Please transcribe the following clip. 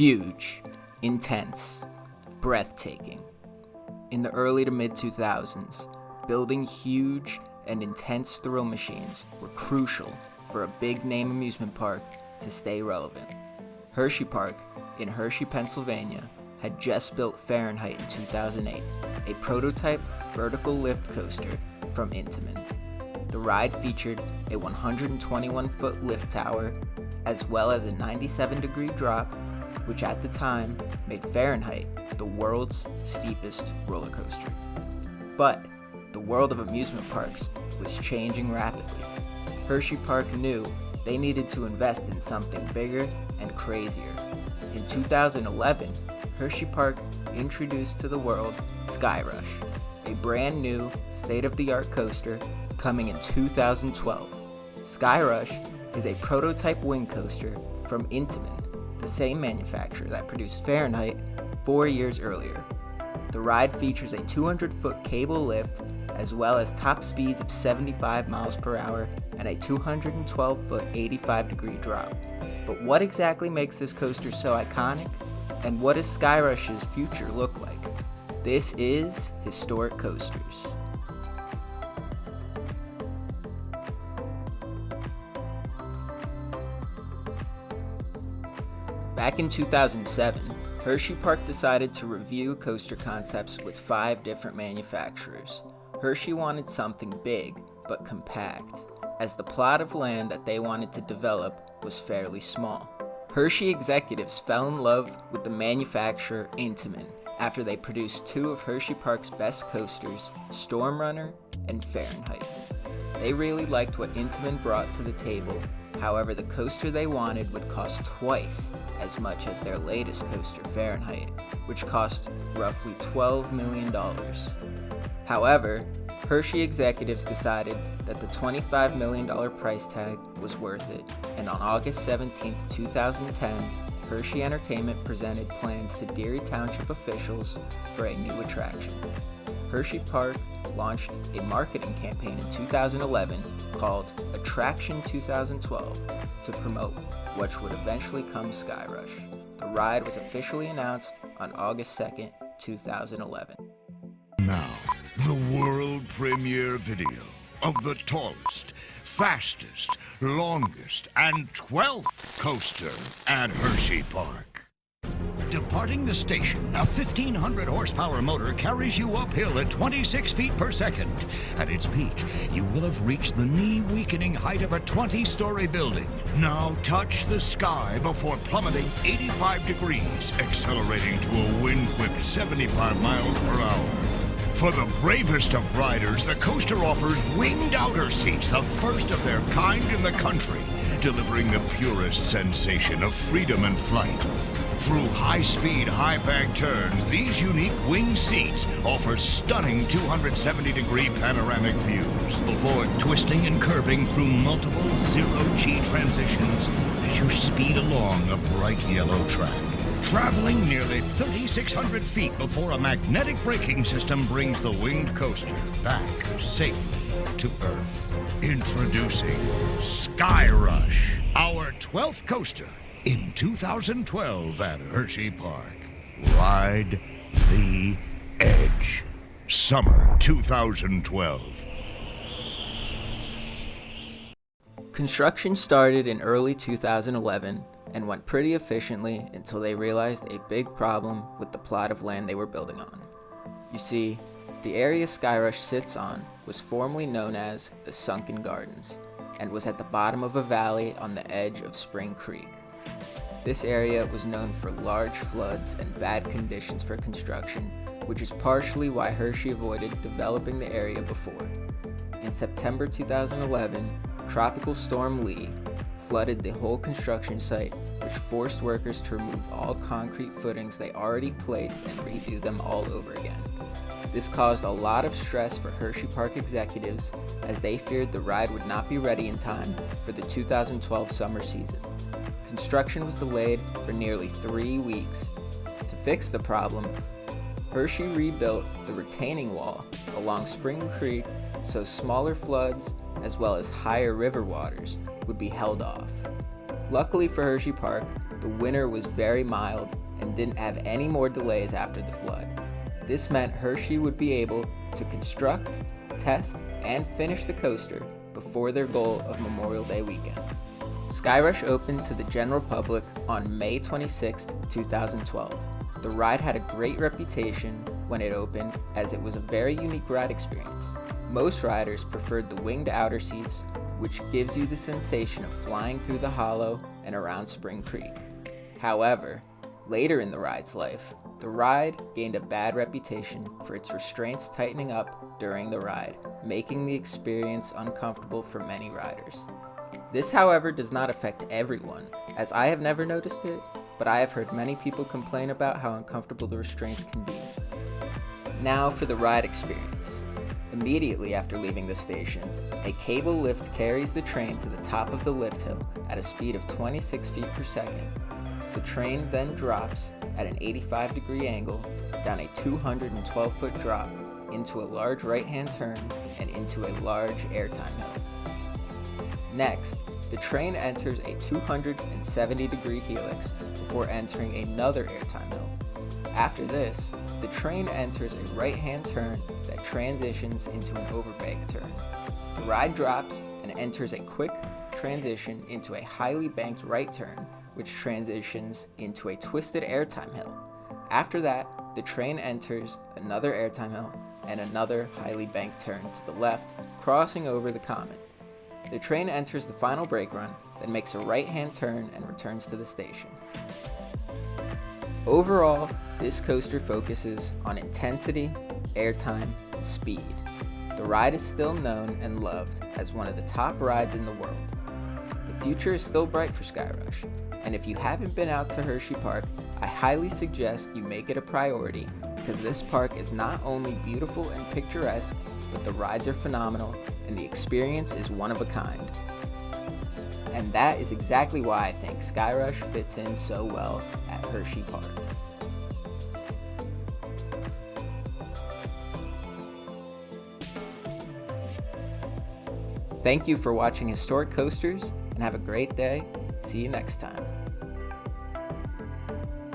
Huge, intense, breathtaking. In the early to mid 2000s, building huge and intense thrill machines were crucial for a big name amusement park to stay relevant. Hersheypark in Hershey, Pennsylvania had just built Fahrenheit in 2008, a prototype vertical lift coaster from Intamin. The ride featured a 121-foot lift tower as well as a 97-degree drop, which at the time made Fahrenheit the world's steepest roller coaster. But the world of amusement parks was changing rapidly. Hersheypark knew they needed to invest in something bigger and crazier. In 2011, Hersheypark introduced to the world Skyrush, a brand new, state-of-the-art coaster coming in 2012. Skyrush is a prototype wing coaster from Intamin, the same manufacturer that produced Fahrenheit 4 years earlier. The ride features a 200-foot cable lift as well as top speeds of 75 miles per hour and a 212-foot 85-degree drop. But what exactly makes this coaster so iconic? And what does Skyrush's future look like? This is Historic Coasters. Back in 2007, Hersheypark decided to review coaster concepts with 5 different manufacturers. Hershey wanted something big but compact, as the plot of land that they wanted to develop was fairly small. Hershey executives fell in love with the manufacturer Intamin after they produced 2 of Hersheypark's best coasters, Storm Runner and Fahrenheit. They really liked what Intamin brought to the table. However, the coaster they wanted would cost twice as much as their latest coaster, Fahrenheit, which cost roughly $12 million. However, Hershey executives decided that the $25 million price tag was worth it, and on August 17, 2010, Hershey Entertainment presented plans to Deary Township officials for a new attraction. Hersheypark launched a marketing campaign in 2011 called Attraction 2012 to promote what would eventually come Skyrush. The ride was officially announced on August 2nd, 2011. Now, the world premiere video of the tallest, fastest, longest, and 12th coaster at Hersheypark. Departing the station, a 1,500 horsepower motor carries you uphill at 26 feet per second. At its peak, you will have reached the knee-weakening height of a 20-story building. Now touch the sky before plummeting 85 degrees, accelerating to a wind-whipped 75 miles per hour. For the bravest of riders, the coaster offers winged outer seats, the first of their kind in the country, delivering the purest sensation of freedom and flight. Through high-speed, high-bank turns, these unique wing seats offer stunning 270-degree panoramic views before twisting and curving through multiple zero-G transitions as you speed along a bright yellow track. Traveling nearly 3,600 feet before a magnetic braking system brings the winged coaster back safely to Earth. Introducing Skyrush, our 12th coaster in 2012 at Hersheypark. Ride the edge. Summer 2012. Construction started in early 2011 and went pretty efficiently until they realized a big problem with the plot of land they were building on. You see, the area Skyrush sits on was formerly known as the Sunken Gardens and was at the bottom of a valley on the edge of Spring Creek. This area was known for large floods and bad conditions for construction, which is partially why Hershey avoided developing the area before. In September 2011, Tropical Storm Lee flooded the whole construction site, which forced workers to remove all concrete footings they already placed and redo them all over again. This caused a lot of stress for Hersheypark executives as they feared the ride would not be ready in time for the 2012 summer season. Construction was delayed for nearly 3 weeks. To fix the problem, Hershey rebuilt the retaining wall along Spring Creek so smaller floods as well as higher river waters would be held off. Luckily for Hersheypark, the winter was very mild and didn't have any more delays after the flood. This meant Hershey would be able to construct, test, and finish the coaster before their goal of Memorial Day weekend. Skyrush opened to the general public on May 26, 2012. The ride had a great reputation when it opened, as it was a very unique ride experience. Most riders preferred the winged outer seats, which gives you the sensation of flying through the hollow and around Spring Creek. However, later in the ride's life, the ride gained a bad reputation for its restraints tightening up during the ride, making the experience uncomfortable for many riders. This, however, does not affect everyone, as I have never noticed it, but I have heard many people complain about how uncomfortable the restraints can be. Now for the ride experience. Immediately after leaving the station, a cable lift carries the train to the top of the lift hill at a speed of 26 feet per second. The train then drops at an 85-degree angle down a 212-foot drop into a large right-hand turn and into a large airtime hill. Next, the train enters a 270-degree helix before entering another airtime hill. After this, the train enters a right-hand turn that transitions into an overbank turn. The ride drops and enters a quick transition into a highly banked right turn, which transitions into a twisted airtime hill. After that, the train enters another airtime hill and another highly banked turn to the left, crossing over the Comet. The train enters the final brake run, then makes a right-hand turn and returns to the station. Overall, this coaster focuses on intensity, airtime, and speed. The ride is still known and loved as one of the top rides in the world. The future is still bright for Skyrush, and if you haven't been out to Hersheypark, I highly suggest you make it a priority, because this park is not only beautiful and picturesque, but the rides are phenomenal and the experience is one of a kind. And that is exactly why I think Skyrush fits in so well at Hersheypark. Thank you for watching Historic Coasters, and have a great day. See you next time.